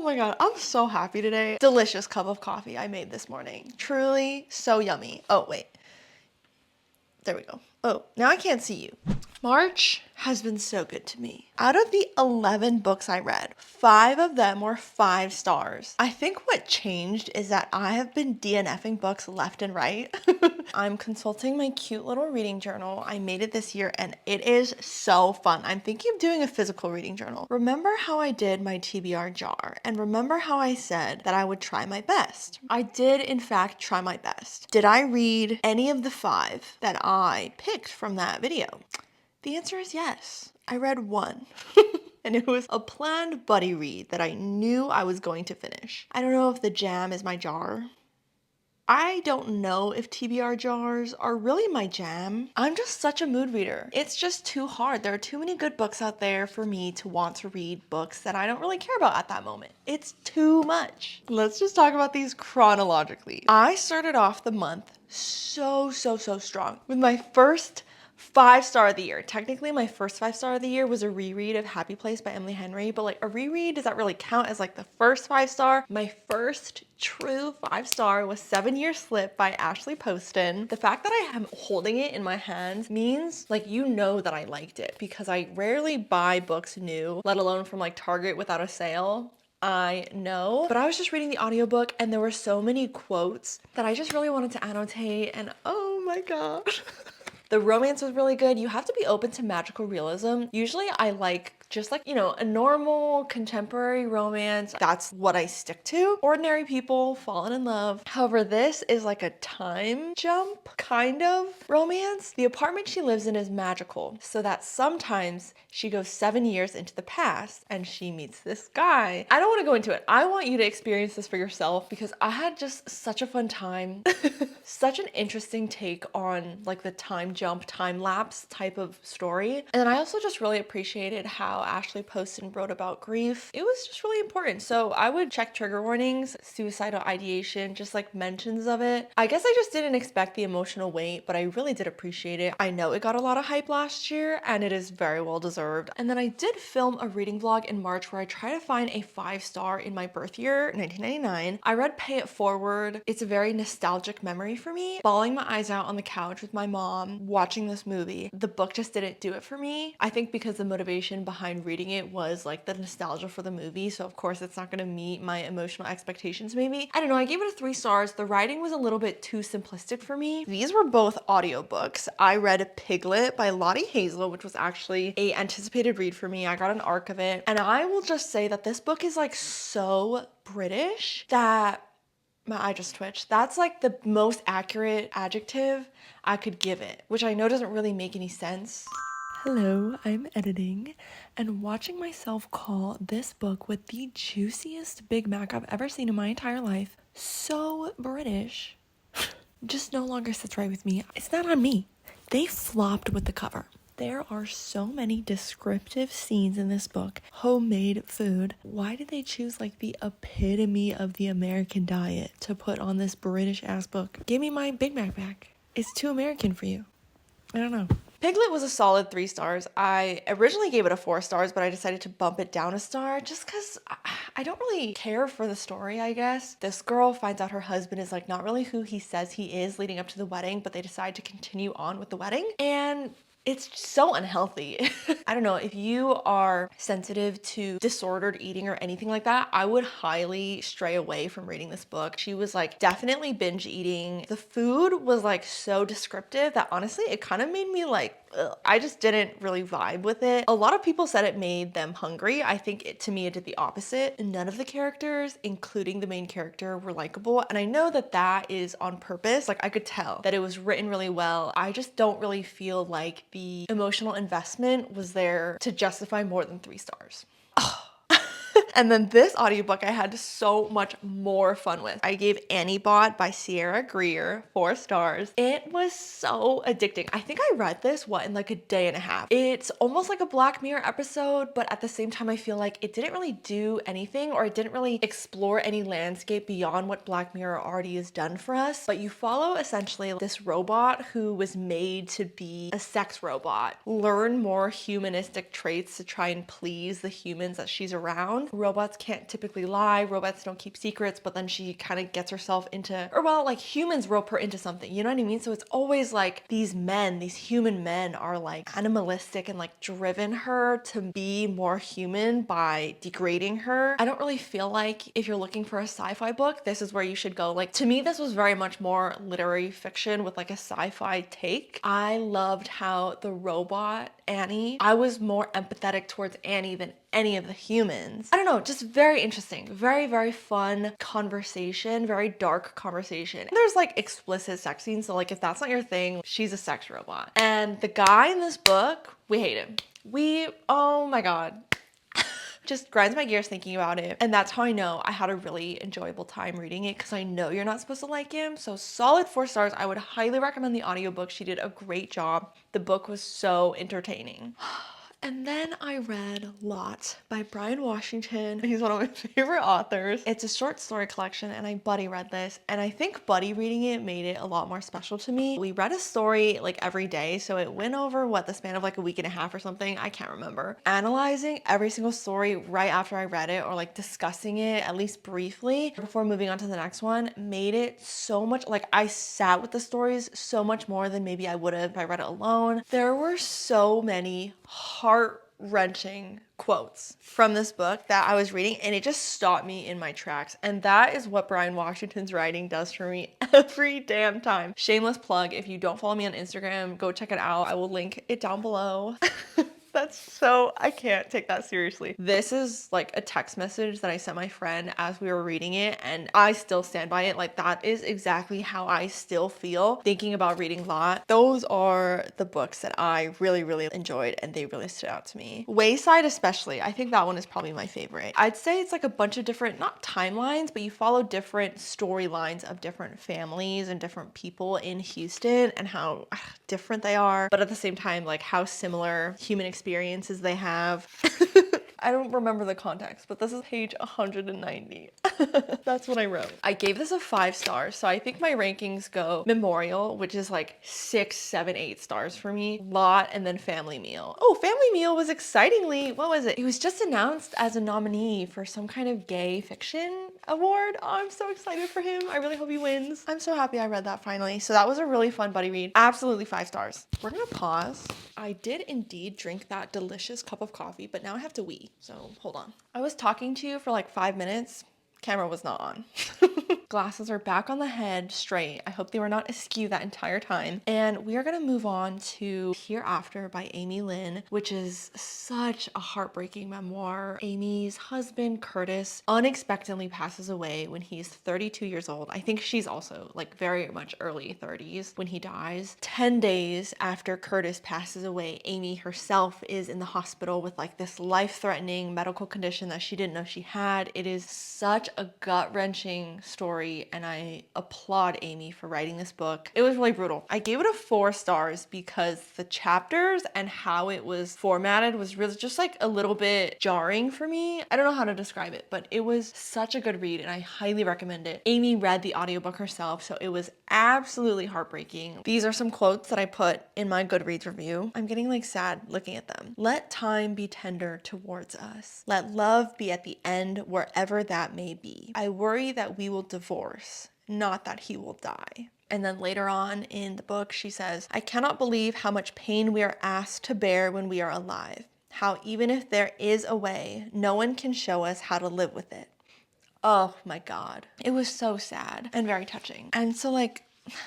Oh my god, I'm so happy today. Delicious cup of coffee I made this morning. Truly so yummy. Oh, wait. There we go. Oh, now I can't see you. March has been so good to me. Out of the 11 books I read, 5 of them were 5 stars. I think what changed is that I have been DNFing books left and right. I'm consulting my cute little reading journal. I made it this year and it is so fun. I'm thinking of doing a physical reading journal. Remember how I did my TBR jar, and remember how I said that I would try my best. I did in fact try my best. Did I read any of the 5 that I picked from that video? The answer is yes. I read 1. And it was a planned buddy read that I knew I was going to finish. I don't know if the jam is my jar. I don't know if TBR jars are really my jam. I'm just such a mood reader. It's just too hard. There are too many good books out there for me to want to read books that I don't really care about at that moment. It's too much. Let's just talk about these chronologically. I started off the month so strong with my first 5-star of the year. Technically, my first 5-star of the year was a reread of Happy Place by Emily Henry, but like a reread, does that really count as like the first 5-star? My first true 5-star was 7 Year Slip by Ashley Poston. The fact that I am holding it in my hands means like you know that I liked it, because I rarely buy books new, let alone from like Target without a sale. I know, but I was just reading the audiobook and there were so many quotes that I just really wanted to annotate, and oh my god. The romance was really good. You have to be open to magical realism. Usually I like just like, you know, a normal contemporary romance. That's what I stick to. Ordinary people falling in love. However, this is like a time jump kind of romance. The apartment she lives in is magical, so that sometimes she goes 7 years into the past and she meets this guy. I don't want to go into it. I want you to experience this for yourself because I had just such a fun time. Such an interesting take on like the time jump, time lapse type of story. And then I also just really appreciated how Ashley Poston wrote about grief. It was just really important. So I would check trigger warnings, suicidal ideation, just like mentions of it. I guess I just didn't expect the emotional weight, but I really did appreciate it. I know it got a lot of hype last year and it is very well deserved. And then I did film a reading vlog in March where I try to find a 5-star in my birth year, 1999. I read Pay It Forward. It's a very nostalgic memory for me. Bawling my eyes out on the couch with my mom, watching this movie. The book just didn't do it for me. I think because the motivation behind reading it was like the nostalgia for the movie, so of course it's not gonna meet my emotional expectations maybe. I don't know, I gave it a 3 stars. The writing was a little bit too simplistic for me. These were both audiobooks. I read Piglet by Lottie Hazel, which was actually a anticipated read for me. I got an arc of it. And I will just say that this book is like so British that my eye just twitched. That's like the most accurate adjective I could give it, which I know doesn't really make any sense. Hello, I'm editing and watching myself call this book with the juiciest Big Mac I've ever seen in my entire life so British just no longer sits right with me. It's not on me. They flopped with the cover. There are so many descriptive scenes in this book. Homemade food. Why did they choose like the epitome of the American diet to put on this British ass book? Give me my Big Mac back. It's too American for you. I don't know. Piglet was a solid 3 stars. I originally gave it a 4 stars, but I decided to bump it down a star just because I don't really care for the story, I guess. This girl finds out her husband is like not really who he says he is leading up to the wedding, but they decide to continue on with the wedding. And it's so unhealthy. I don't know, if you are sensitive to disordered eating or anything like that, I would highly stray away from reading this book. She was like definitely binge eating. The food was like so descriptive that honestly, it kind of made me like, ugh. I just didn't really vibe with it. A lot of people said it made them hungry. I think to me, it did the opposite. None of the characters, including the main character, were likable. And I know that that is on purpose. Like I could tell that it was written really well. I just don't really feel like the emotional investment was there to justify more than 3 stars. And then this audiobook I had so much more fun with. I gave Annie Bot by Sierra Greer 4 stars. It was so addicting. I think I read this, in like a day and a half. It's almost like a Black Mirror episode, but at the same time I feel like it didn't really do anything, or it didn't really explore any landscape beyond what Black Mirror already has done for us. But you follow essentially this robot who was made to be a sex robot, learn more humanistic traits to try and please the humans that she's around, robots can't typically lie, robots don't keep secrets, but then she kind of gets herself into, or well, like humans rope her into something, you know what I mean? So it's always like these men, these human men are like animalistic and like driven her to be more human by degrading her. I don't really feel like if you're looking for a sci-fi book, this is where you should go. Like to me, this was very much more literary fiction with like a sci-fi take. I loved how the robot Annie, I was more empathetic towards Annie than any of the humans. I don't know, just very interesting. Very, very fun conversation, very dark conversation. There's like explicit sex scenes, so like if that's not your thing, she's a sex robot. And the guy in this book, we hate him. Oh my God. Just grinds my gears thinking about it. And that's how I know I had a really enjoyable time reading it, because I know you're not supposed to like him. So solid 4 stars. I would highly recommend the audiobook. She did a great job. The book was so entertaining. And then I read Lot by Brian Washington. He's one of my favorite authors. It's a short story collection and I buddy read this, and I think buddy reading it made it a lot more special to me. We read a story like every day, so it went over the span of like a week and a half or something, I can't remember. Analyzing every single story right after I read it, or like discussing it at least briefly before moving on to the next one, made it so much, like I sat with the stories so much more than maybe I would have if I read it alone. There were so many heart-wrenching quotes from this book that I was reading, and it just stopped me in my tracks. And that is what Brian Washington's writing does for me every damn time. Shameless plug, if you don't follow me on Instagram, go check it out. I will link it down below. I can't take that seriously. This is like a text message that I sent my friend as we were reading it, and I still stand by it. Like that is exactly how I still feel thinking about reading Lot. Those are the books that I really, really enjoyed, and they really stood out to me. Wayside especially, I think that one is probably my favorite. I'd say it's like a bunch of different, not timelines, but you follow different storylines of different families and different people in Houston and how different they are, but at the same time, like how similar human experiences they have. I don't remember the context, but this is page 190. That's what I wrote. I gave this a 5 stars, so I think my rankings go Memorial, which is like 6, 7, 8 stars for me, Lot, and then Family Meal. Oh, Family Meal was excitingly, what was it? It was just announced as a nominee for some kind of gay fiction award. Oh, I'm so excited for him. I really hope he wins. I'm so happy I read that finally. So that was a really fun buddy read. Absolutely 5 stars. We're gonna pause. I did indeed drink that delicious cup of coffee, but now I have to wee. So hold on. I was talking to you for like 5 minutes. Camera was not on. Glasses are back on the head straight. I hope they were not askew that entire time. And we are gonna move on to Hereafter by Amy Lynn, which is such a heartbreaking memoir. Amy's husband, Curtis, unexpectedly passes away when he's 32 years old. I think she's also like very much early 30s when he dies. 10 days after Curtis passes away, Amy herself is in the hospital with like this life-threatening medical condition that she didn't know she had. It is such a gut-wrenching story, and I applaud Amy for writing this book. It was really brutal. I gave it a 4 stars because the chapters and how it was formatted was really just like a little bit jarring for me. I don't know how to describe it, but it was such a good read and I highly recommend it. Amy read the audiobook herself, so it was absolutely heartbreaking. These are some quotes that I put in my Goodreads review. I'm getting like sad looking at them. Let time be tender towards us. Let love be at the end, wherever that may be. I worry that we will divorce, not that he will die. And then later on in the book, she says, I cannot believe how much pain we are asked to bear when we are alive. How even if there is a way, no one can show us how to live with it. Oh my God. It was so sad and very touching. And so like,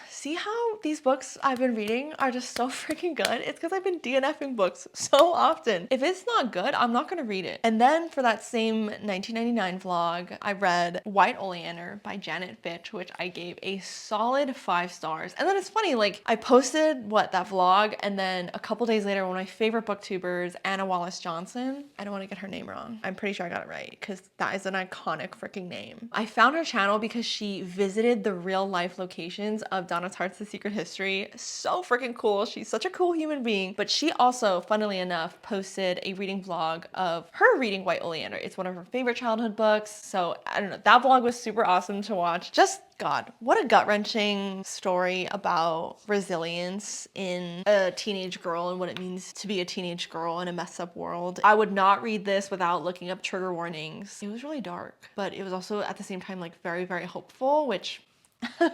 see how these books I've been reading are just so freaking good? It's because I've been DNFing books so often. If it's not good, I'm not gonna read it. And then for that same 1999 vlog, I read White Oleander by Janet Fitch, which I gave a solid 5 stars. And then it's funny, like I posted that vlog, and then a couple days later, one of my favorite booktubers, Anna Wallace Johnson, I don't want to get her name wrong. I'm pretty sure I got it right because that is an iconic freaking name. I found her channel because she visited the real life locations of Donna Tartt's The Secret History. So freaking cool. She's such a cool human being. But she also, funnily enough, posted a reading vlog of her reading White Oleander. It's one of her favorite childhood books. So I don't know, that vlog was super awesome to watch. Just God, what a gut-wrenching story about resilience in a teenage girl and what it means to be a teenage girl in a messed up world. I would not read this without looking up trigger warnings. It was really dark, but it was also at the same time like very, very hopeful, which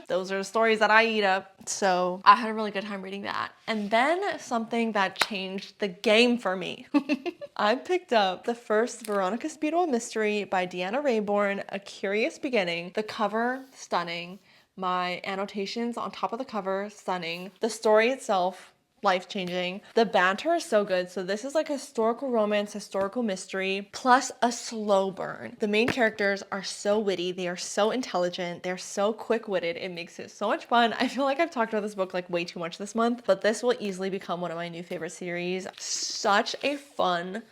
those are the stories that I eat up. So I had a really good time reading that. And then something that changed the game for me. I picked up the first Veronica Speedwell mystery by Deanna Raybourn, A Curious Beginning. The cover, stunning. My annotations on top of the cover, stunning. The story itself, life-changing. The banter is so good. So this is like a historical romance, historical mystery, plus a slow burn. The main characters are so witty. They are so intelligent. They're so quick-witted. It makes it so much fun. I feel like I've talked about this book like way too much this month, but this will easily become one of my new favorite series. Such a fun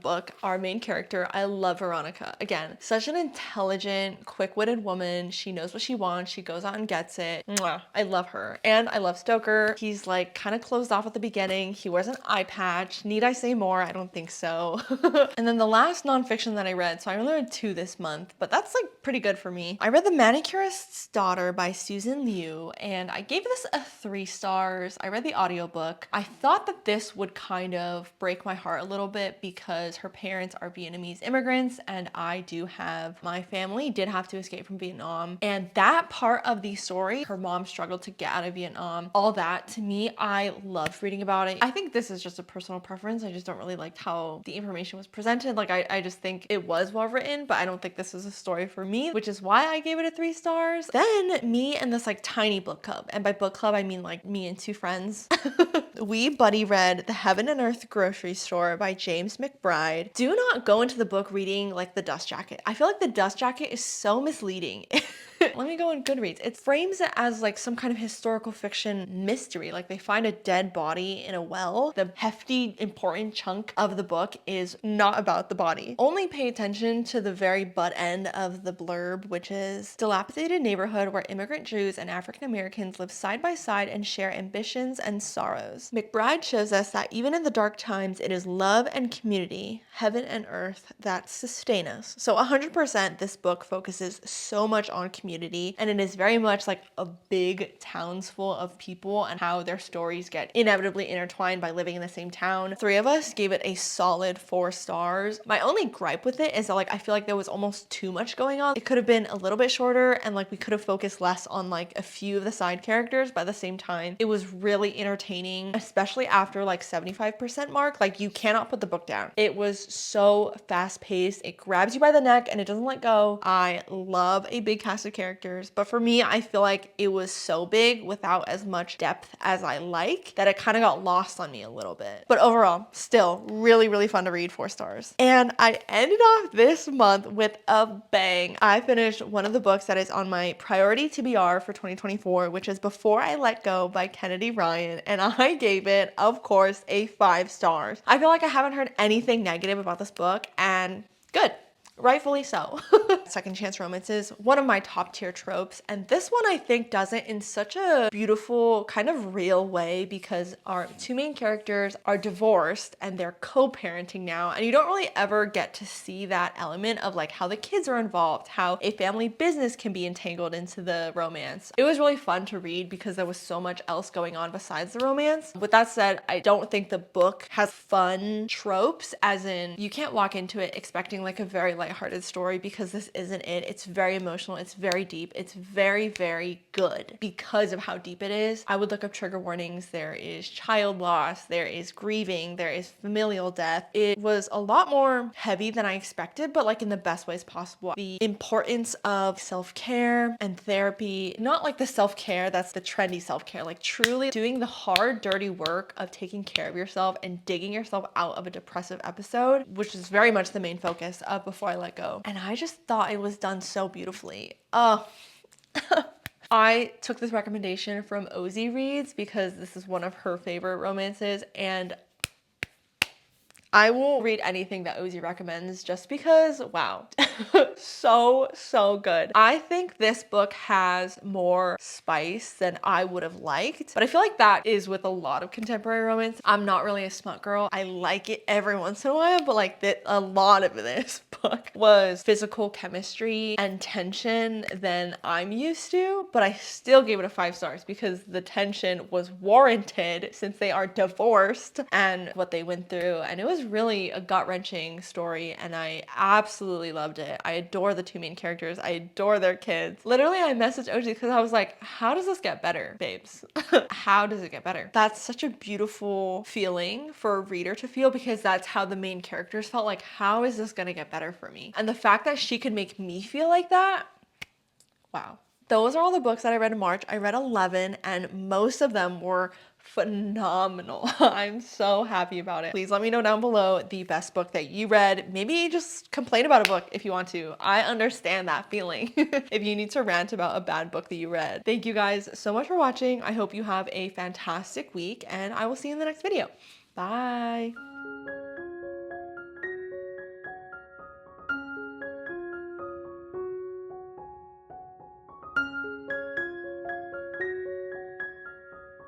book. Our main character, I love Veronica. Again, such an intelligent, quick-witted woman. She knows what she wants. She goes out and gets it. Mwah. I love her. And I love Stoker. He's like kind of closed off at the beginning. He wears an eye patch. Need I say more? I don't think so. And then the last nonfiction that I read, so I only read 2 this month, but that's like pretty good for me. I read The Manicurist's Daughter by Susan Liu, and I gave this a 3 stars. I read the audiobook. I thought that this would kind of break my heart a little bit because her parents are Vietnamese immigrants, and I do have, my family did have to escape from Vietnam, and that part of the story, her mom struggled to get out of Vietnam, all that, to me, I loved reading about it. I think this is just a personal preference. I just don't really like how the information was presented. Like I just think it was well written, but I don't think this is a story for me, which is why I gave it a 3 stars. Then me and this like tiny book club, and by book club I mean like me and 2 friends, we buddy read The Heaven and Earth Grocery Store by James McBride. Do not go into the book reading like The Dust Jacket. I feel like The Dust Jacket is so misleading. Let me go on Goodreads. It frames it as like some kind of historical fiction mystery. Like they find a dead body in a well. The hefty, important chunk of the book is not about the body. Only pay attention to the very butt end of the blurb, which is dilapidated neighborhood where immigrant Jews and African Americans live side by side and share ambitions and sorrows. McBride shows us that even in the dark times, it is love and community, heaven and earth, that sustain us. So 100% this book focuses so much on community, and it is very much like a big townsful of people and how their stories get inevitably intertwined by living in the same town. 3 of us gave it a solid 4 stars. My only gripe with it is that like I feel like there was almost too much going on. It could have been a little bit shorter, and like we could have focused less on like a few of the side characters, but at the same time it was really entertaining, especially after like 75% mark. Like you cannot put the book down. It was so fast paced. It grabs you by the neck and it doesn't let go. I love a big cast of characters, but for me, I feel like it was so big without as much depth as I like that it kind of got lost on me a little bit. But overall, still really, really fun to read, 4 stars. And I ended off this month with a bang. I finished one of the books that is on my priority TBR for 2024, which is Before I Let Go by Kennedy Ryan, and I gave it, of course, a 5 stars. I feel like I haven't heard anything negative about this book, and good. Rightfully so. Second chance romances, one of my top tier tropes, and this one I think does it in such a beautiful, kind of real way because our 2 main characters are divorced and they're co-parenting now, and you don't really ever get to see that element of like how the kids are involved, how a family business can be entangled into the romance. It was really fun to read because there was so much else going on besides the romance. With that said, I don't think the book has fun tropes, as in you can't walk into it expecting like a very lighthearted story, because this isn't it. It's very emotional. It's very deep. It's very, very good because of how deep it is. I would look up trigger warnings. There is child loss. There is grieving. There is familial death. It was a lot more heavy than I expected, but like in the best ways possible. The importance of self-care and therapy, not like the self-care that's the trendy self-care, like truly doing the hard, dirty work of taking care of yourself and digging yourself out of a depressive episode, which is very much the main focus of Before I Let Go. And I just thought it was done so beautifully. Oh, I took this recommendation from Ozzy Reads because this is one of her favorite romances, and I will read anything that Ozzy recommends just because, wow, so good. I think this book has more spice than I would have liked, but I feel like that is with a lot of contemporary romance. I'm not really a smut girl. I like it every once in a while, but like that, a lot of this book was physical chemistry and tension than I'm used to, but I still gave it a 5 stars because the tension was warranted since they are divorced and what they went through, and it was really a gut-wrenching story and I absolutely loved it. I adore the 2 main characters. I adore their kids. Literally, I messaged Oji because I was like, how does this get better, babes? How does it get better? That's such a beautiful feeling for a reader to feel because that's how the main characters felt. Like, how is this gonna get better for me? And the fact that she could make me feel like that, wow. Those are all the books that I read in March. I read 11 and most of them were phenomenal. I'm so happy about it. Please let me know down below the best book that you read. Maybe just complain about a book if you want to. I understand that feeling if you need to rant about a bad book that you read. Thank you guys so much for watching. I hope you have a fantastic week and I will see you in the next video. Bye.